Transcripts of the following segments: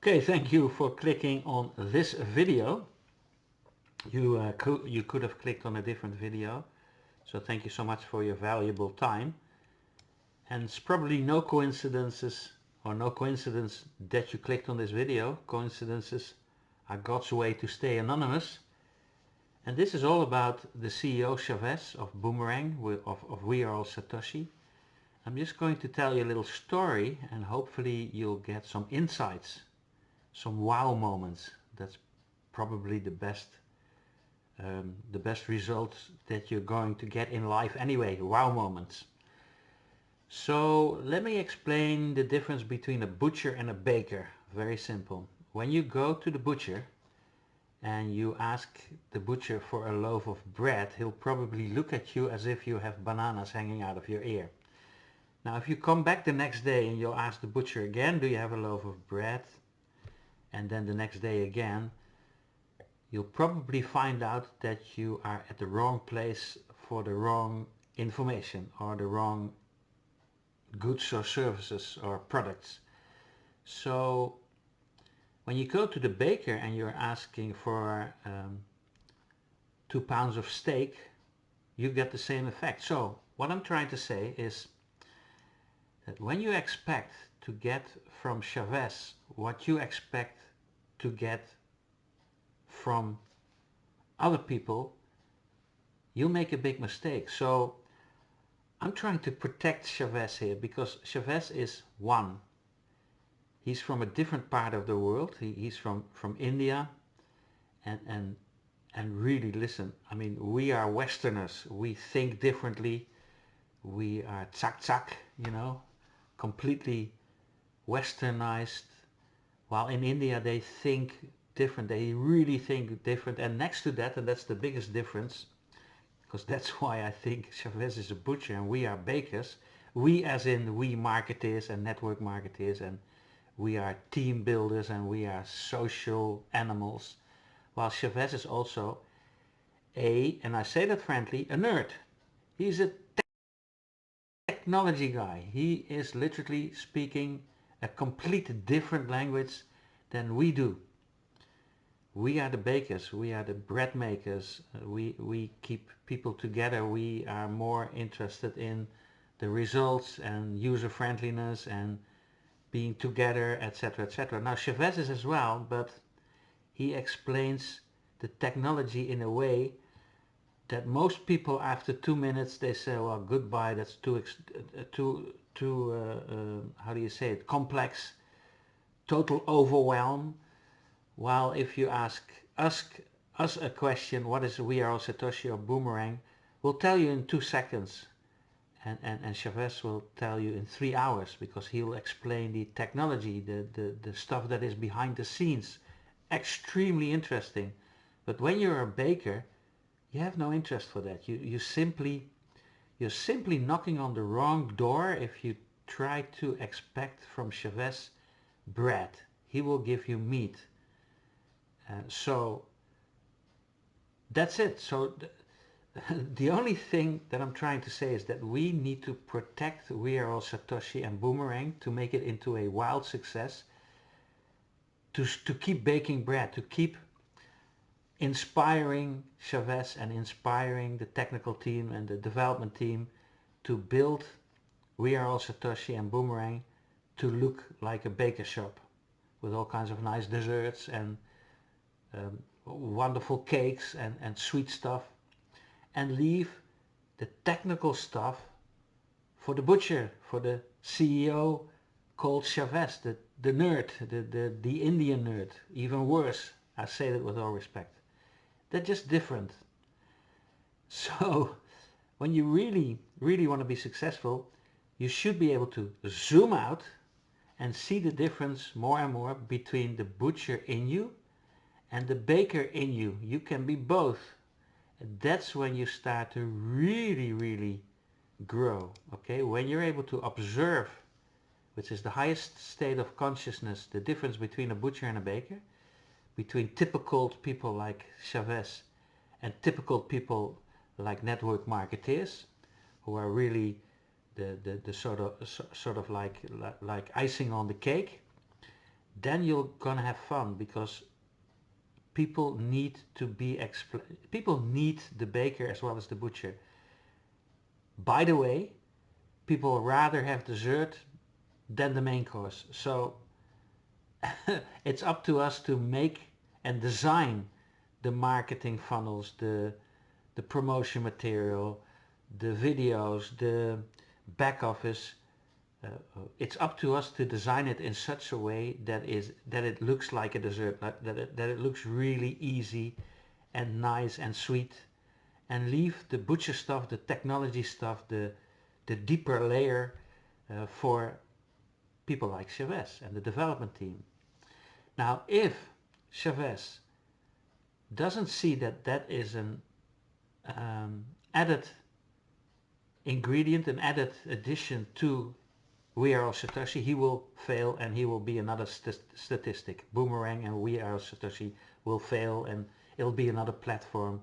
Okay, thank you for clicking on this video. You could have clicked on a different video, so thank you so much for your valuable time. And it's probably no coincidence that you clicked on this video. Coincidences are God's way to stay anonymous. And this is all about the CEO SHAVEZ of Boomerang, of We Are All Satoshi. I'm just going to tell you a little story, and hopefully you'll get some insights, some wow moments. That's probably the best results that you're going to get in life anyway, wow moments. So let me explain the difference between a butcher and a baker. Very simple. When you go to the butcher and you ask the butcher for a loaf of bread, he'll probably look at you as if you have bananas hanging out of your ear. Now if you come back the next day and you'll ask the butcher again, do you have a loaf of bread? And then the next day again, you'll probably find out that you are at the wrong place for the wrong information or the wrong goods or services or products. So when you go to the baker and you're asking for 2 pounds of steak, you get the same effect. So what I'm trying to say is that when you expect to get from SHAVEZ what you expect to get from other people, you'll make a big mistake. So I'm trying to protect SHAVEZ here, because SHAVEZ is one. He's from a different part of the world. He's from India, and really listen, I mean, we are Westerners. We think differently. We are tsak, you know, completely westernized, while in India they think different. They really think different. And next to that, and that's the biggest difference, because that's why I think SHAVEZ is a butcher and we are bakers. We as in we marketeers and network marketeers, and we are team builders and we are social animals, while SHAVEZ is also and I say that friendly, a nerd. He's a technology guy. He is literally speaking a complete different language than we do. We are the bakers, we are the bread makers, we keep people together, we are more interested in the results and user friendliness and being together, etc, etc. Now SHAVEZ is as well, but he explains the technology in a way that most people after 2 minutes they say, well, goodbye, that's too how do you say it, complex, total overwhelm. While if you ask us a question, what is We Are All Satoshi or Boomerang, we'll tell you in 2 seconds, and SHAVEZ will tell you in 3 hours, because he'll explain the technology, the stuff that is behind the scenes. Extremely interesting. But when you're a baker, you have no interest for that. You're simply knocking on the wrong door if you try to expect from SHAVEZ bread. He will give you meat. So that's it. So the only thing that I'm trying to say is that we need to protect We Are All Satoshi and Boomerang to make it into a wild success, to keep baking bread, to keep inspiring SHAVEZ and inspiring the technical team and the development team to build We Are All Satoshi and Boomerang to look like a baker shop with all kinds of nice desserts and wonderful cakes and sweet stuff, and leave the technical stuff for the butcher, for the CEO called SHAVEZ, the nerd, the Indian nerd. Even worse, I say that with all respect. They're just different. So when you really want to be successful, you should be able to zoom out and see the difference more and more between the butcher in you and the baker in you. You can be both. And that's when you start to really grow. Okay, when you're able to observe, which is the highest state of consciousness, the difference between a butcher and a baker, between typical people like SHAVEZ and typical people like network marketeers, who are really the sort of like icing on the cake. then you're gonna have fun, because people need to be people need the baker as well as the butcher. By the way, people rather have dessert than the main course. So it's up to us to make and design the marketing funnels, the promotion material, the videos, the back office. It's up to us to design it in such a way that it looks like a dessert, that it looks really easy and nice and sweet, and leave the butcher stuff, the technology stuff, the deeper layer for people like SHAVEZ and the development team. Now, if SHAVEZ doesn't see that that is an added ingredient, an added addition to We Are All Satoshi, he will fail, and he will be another statistic. Boomerang and We Are All Satoshi will fail, and it'll be another platform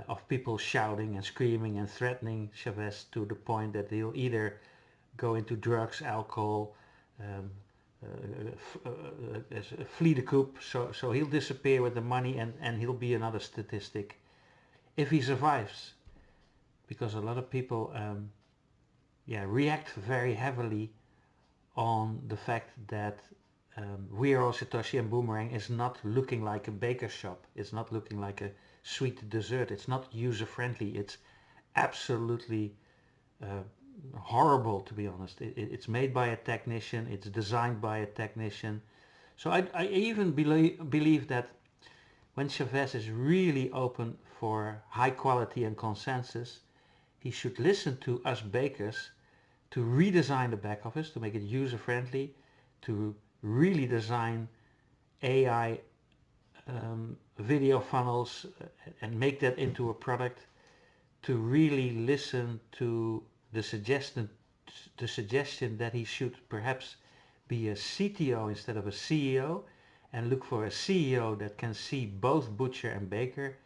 of people shouting and screaming and threatening SHAVEZ to the point that he'll either go into drugs, alcohol, flee the coop, so he'll disappear with the money, and he'll be another statistic if he survives, because a lot of people react very heavily on the fact that We Are All Satoshi and Boomerang is not looking like a baker shop. It's not looking like a sweet dessert. It's not user-friendly. It's absolutely horrible, to be honest. It's made by a technician. It's designed by a technician. So I even believe that when SHAVEZ is really open for high quality and consensus, he should listen to us bakers to redesign the back office, to make it user-friendly, to really design AI video funnels and make that into a product, to really listen to the suggestion that he should perhaps be a CTO instead of a CEO, and look for a CEO that can see both butcher and baker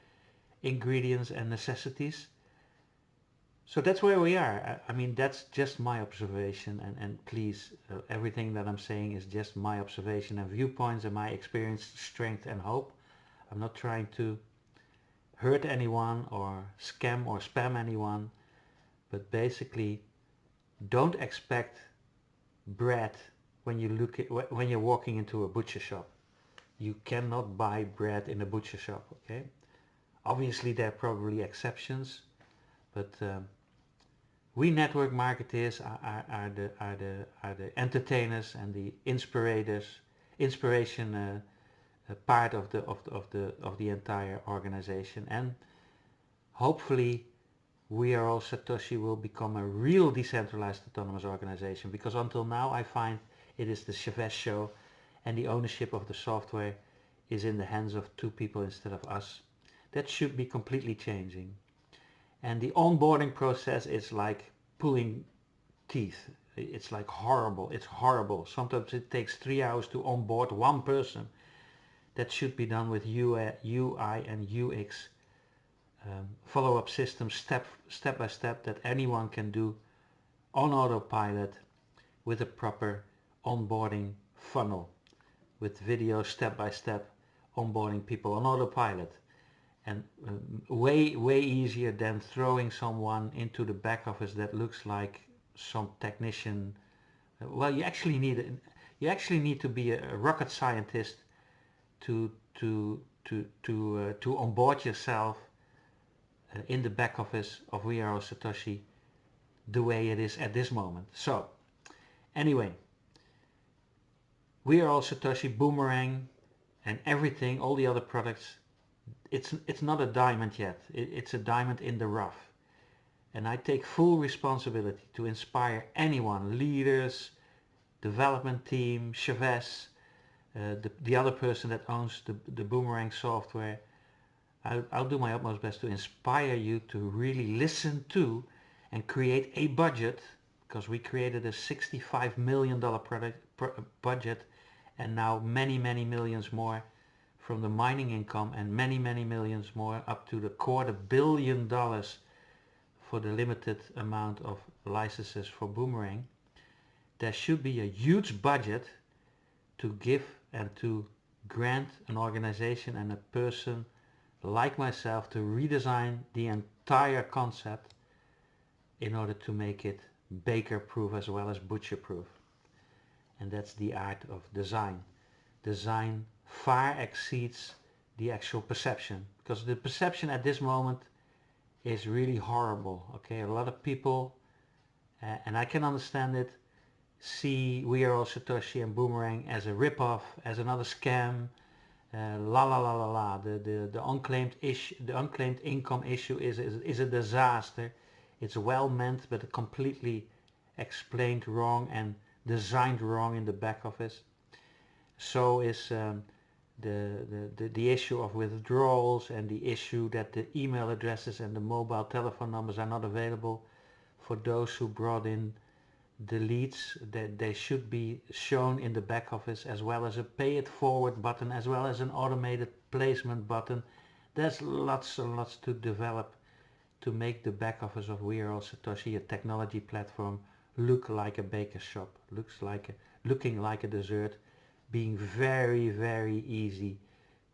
ingredients and necessities. So that's where we are. I mean, that's just my observation, and please, everything that I'm saying is just my observation and viewpoints and my experience, strength and hope. I'm not trying to hurt anyone or scam or spam anyone, but basically don't expect bread when you're walking into a butcher shop. You cannot buy bread in a butcher shop, okay? Obviously there are probably exceptions, but we network marketers are the entertainers and the inspiration part of the entire organization, and hopefully We Are All Satoshi will become a real decentralized autonomous organization, because until now I find it is the SHAVEZ show, and the ownership of the software is in the hands of two people instead of us. That should be completely changing. And the onboarding process is like pulling teeth. It's like horrible. It's horrible. Sometimes it takes 3 hours to onboard one person. That should be done with UI and UX follow-up systems, step by step, that anyone can do on autopilot with a proper onboarding funnel, with video step by step onboarding people on autopilot. And way easier than throwing someone into the back office that looks like some technician. Well, you actually need to be a rocket scientist to onboard yourself in the back office of We Are All Satoshi the way it is at this moment. So anyway, We Are All Satoshi, Boomerang, and everything, all the other products, it's not a diamond yet. It's a diamond in the rough, and I take full responsibility to inspire anyone, leaders, development team, SHAVEZ, the other person that owns the Boomerang software. I'll do my utmost best to inspire you to really listen to and create a budget, because we created a $65 million budget, and now many millions more from the mining income, and many millions more up to the $250 million for the limited amount of licenses for Boomerang. There should be a huge budget to give and to grant an organization and a person like myself to redesign the entire concept in order to make it baker proof as well as butcher proof. And that's the art of design. Design far exceeds the actual perception, because the perception at this moment is really horrible. Okay, a lot of people, and I can understand it, see We Are All Satoshi and Boomerang as a rip-off, as another scam, la la la la la. The unclaimed issue, the unclaimed income issue is a disaster. It's well meant but completely explained wrong and designed wrong in the back office. So is the issue of withdrawals, and the issue that the email addresses and the mobile telephone numbers are not available for those who brought in the leads. That they should be shown in the back office, as well as a pay it forward button, as well as an automated placement button. There's lots and lots to develop to make the back office of We Are All Satoshi, a technology platform, look like a baker shop, looking like a dessert, being very, very easy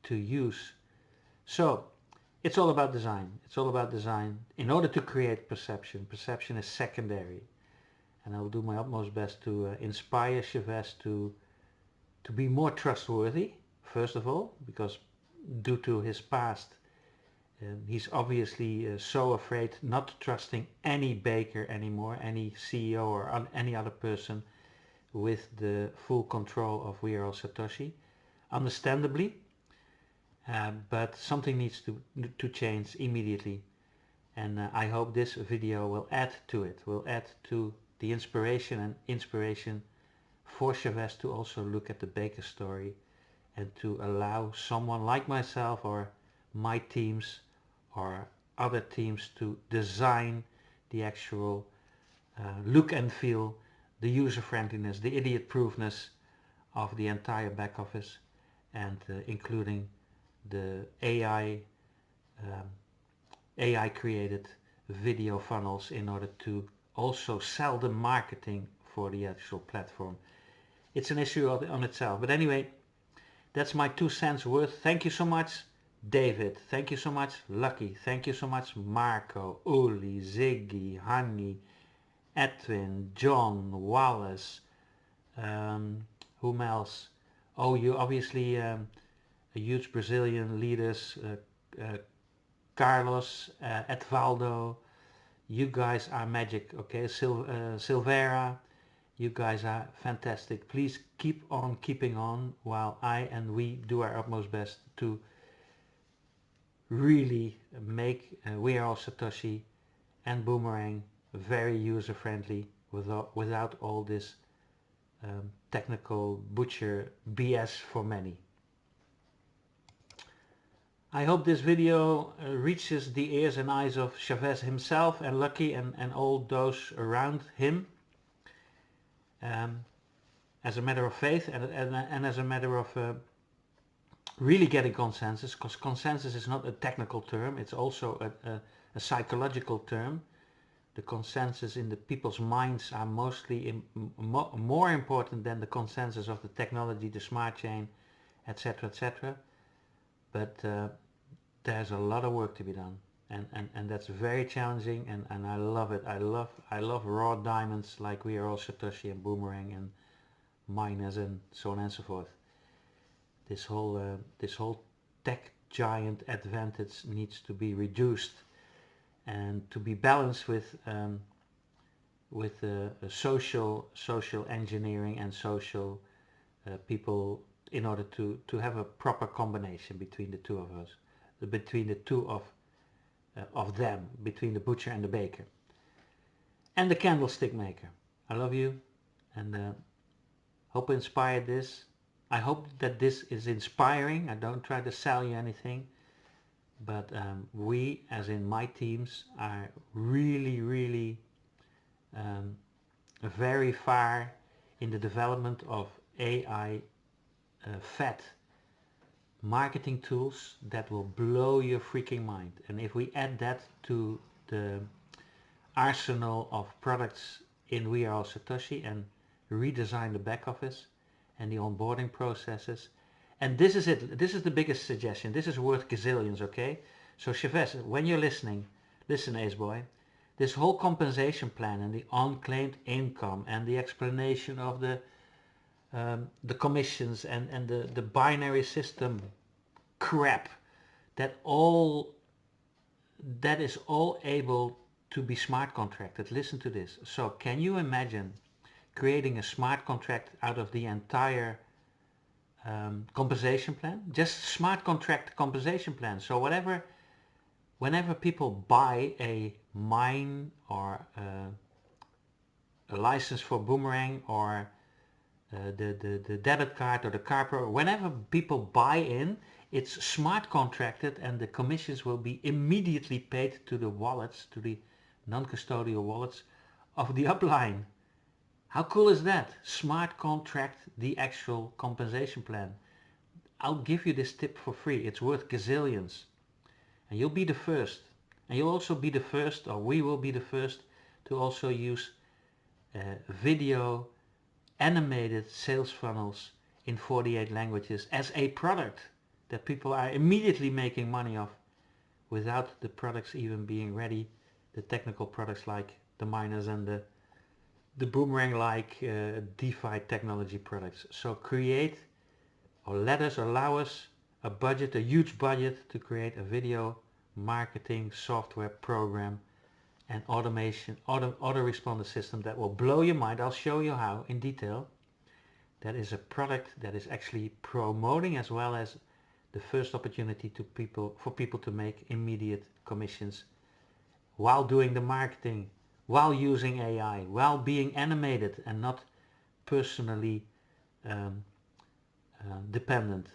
to use. So it's all about design. It's all about design in order to create perception. Perception is secondary, and I will do my utmost best to inspire SHAVEZ to be more trustworthy, first of all, because due to his past, he's obviously so afraid, not trusting any baker anymore, any CEO or any other person with the full control of We Are All Satoshi, understandably, but something needs to change immediately, and I hope this video will add to it, will add to the inspiration for SHAVEZ to also look at the baker story, and to allow someone like myself or my teams or other teams to design the actual look and feel, the user friendliness, the idiot proofness of the entire back office, and including the AI created video funnels in order to also sell the marketing for the actual platform. It's an issue on itself, but anyway, that's my 2 cents worth. Thank you so much, David. Thank you so much, Lucky. Thank you so much, Marco, Uli, Ziggy, Honey, Edwin, John, Wallace, whom else? Oh, you obviously a huge Brazilian leaders, Carlos, Edvaldo. You guys are magic. Okay, Silvera, you guys are fantastic. Please keep on keeping on while I and we do our utmost best to really make We Are All Satoshi and Boomerang very user friendly without all this technical butcher BS for many. I hope this video reaches the ears and eyes of SHAVEZ himself and Lucky and all those around him, as a matter of faith and as a matter of really getting consensus, because consensus is not a technical term, it's also a psychological term. The consensus in the people's minds are mostly more important than the consensus of the technology, the smart chain, etc, etc. But there's a lot of work to be done, and that's very challenging, and I love it. I love raw diamonds like We Are All Satoshi and Boomerang and miners and so on and so forth. This whole tech giant advantage needs to be reduced and to be balanced with social engineering and social people, in order to have a proper combination between the two of us, between the two of them, between the butcher and the baker and the candlestick maker. I love you, and hope I inspired this. I hope that this is inspiring. I don't try to sell you anything, but we, as in my teams, are really very far in the development of AI fed marketing tools that will blow your freaking mind. And if we add that to the arsenal of products in We Are All Satoshi and redesign the back office and the onboarding processes. And this is it. This is the biggest suggestion. This is worth gazillions, okay? So SHAVEZ, when you're listening, listen, Ace Boy, this whole compensation plan and the unclaimed income and the explanation of the commissions and the binary system crap, that is all able to be smart contracted. Listen to this. So can you imagine creating a smart contract out of the entire compensation plan? Just smart contract compensation plan. So whenever people buy a mine or a license for Boomerang or the debit card or the car pro, whenever people buy in, it's smart contracted and the commissions will be immediately paid to the wallets, to the non-custodial wallets of the upline. How cool is that? Smart contract the actual compensation plan. I'll give you this tip for free. It's worth gazillions. And you'll be the first. And you'll also be the first, or we will be the first, to also use video animated sales funnels in 48 languages as a product that people are immediately making money off without the products even being ready. The technical products like the miners and the Boomerang like DeFi technology products. So create, or allow us a budget, a huge budget, to create a video marketing software program and automation, autoresponder system that will blow your mind. I'll show you how in detail. That is a product that is actually promoting as well as the first opportunity for people to make immediate commissions while doing the marketing, while using AI, while being animated and not personally dependent.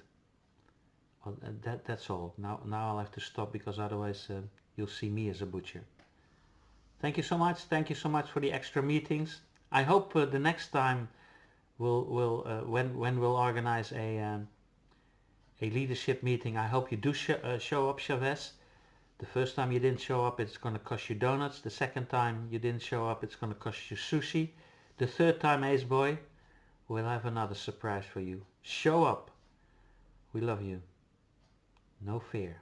Well, that's all. Now I'll have to stop because otherwise you'll see me as a butcher. Thank you so much. Thank you so much for the extra meetings. I hope the next time when we'll organize a leadership meeting, I hope you do show up, SHAVEZ. The first time you didn't show up, it's going to cost you donuts. The second time you didn't show up, it's going to cost you sushi. The third time, Ace Boy, we'll have another surprise for you. Show up. We love you. No fear.